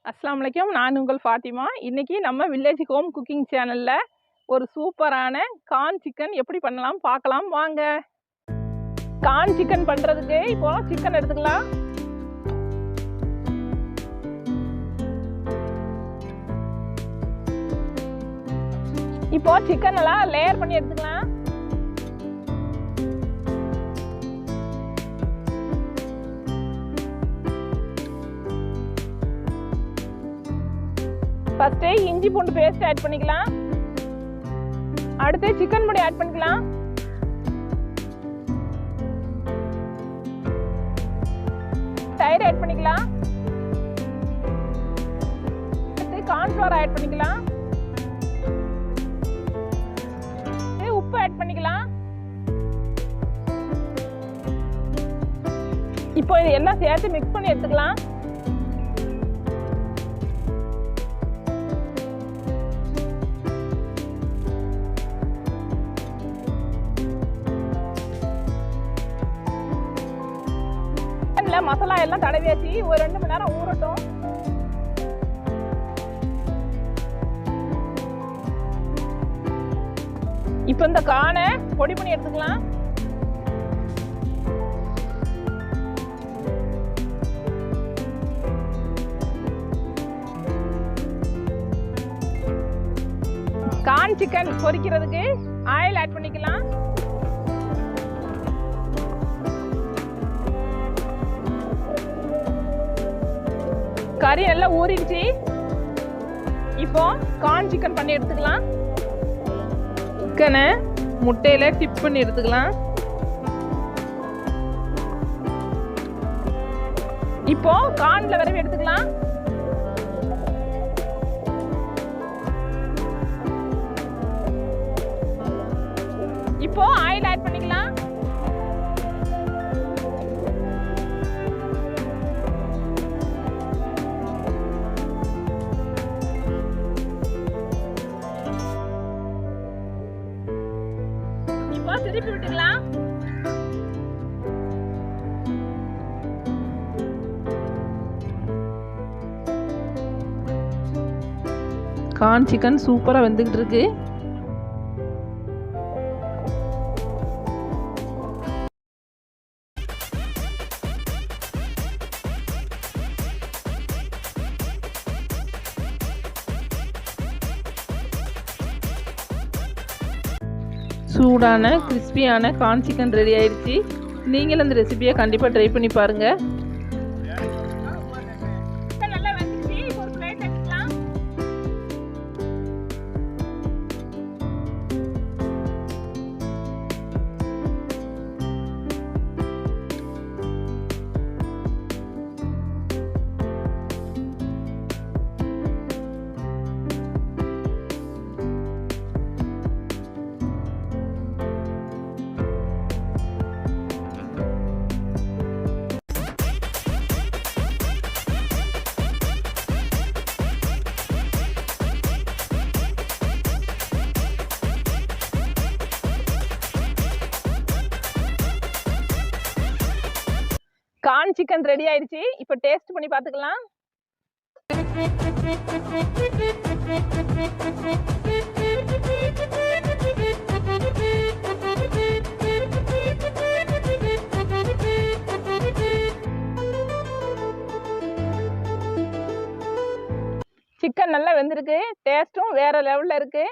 அஸ்ஸலாமு அலைக்கும். நான் உங்கள் ஃபாத்திமா. இன்னைக்கு நம்ம வில்லேஜ் ஹோம் குக்கிங் சேனல்ல ஒரு சூப்பரான கார்ன் சிக்கன் எப்படி பண்ணலாம் பார்க்கலாம் வாங்க. கார்ன் சிக்கன் பண்றதுக்கு இப்போ சிக்கன் எடுத்துக்கலாம். இப்போ சிக்கன் எல்லாம் லேயர் பண்ணி எடுத்துக்கலாம். ஃபர்ஸ்ட் இஞ்சி பூண்டு பேஸ்ட் ஆட் பண்ணிக்கலாம். அடுத்து சிக்கன் பொடி ஆட் பண்ணிக்கலாம். தயிர் ஆட் பண்ணிக்கலாம். அடுத்து கார்ன்ஃப்ளவர் ஆட் பண்ணிக்கலாம். உப்பு ஆட் பண்ணிக்கலாம். இப்போ இது எல்லாம் சேர்த்து மிக்ஸ் பண்ணி எடுத்துக்கலாம். மசாலா எல்லாம் தடவியாச்சு. ஒரு 2 மணி நேரம் ஊறட்டும். இப்போ இந்த கார்னை பொடி பண்ணி எடுத்துக்கலாம். கார்ன் சிக்கன் பொரிக்கிறதுக்கு ஆயில் ஆட் பண்ணிக்கலாம். கறி நல்லா ஊறிடுச்சு. இப்போ கார்ன் சிக்கன் பண்ணி எடுத்துக்கலாம். சிக்கனை முட்டையில டிப் பண்ணி எடுத்துக்கலாம். இப்போ கார்ன்ல விரவி எடுத்துக்கலாம். இப்போ ஆயில் ஆட் பண்ணிக்கலாம். திருப்பி விட்டுக்கலாம். கார்ன் சிக்கன் சூப்பரா வெந்துகிட்டு இருக்கு. சூடான கிறிஸ்பியான கார்ன் சிக்கன் ரெடி ஆயிடுச்சு. நீங்களும் அந்த ரெசிபியை கண்டிப்பாக ட்ரை பண்ணி பாருங்க. கார்ன் சிக்கன் ரெடி ஆயிடுச்சு. இப்போ டேஸ்ட் பண்ணி பார்த்துக்கலாம். சிக்கன் நல்லா வெந்திருக்கு. டேஸ்ட்டும் வேற லெவல்ல இருக்கு.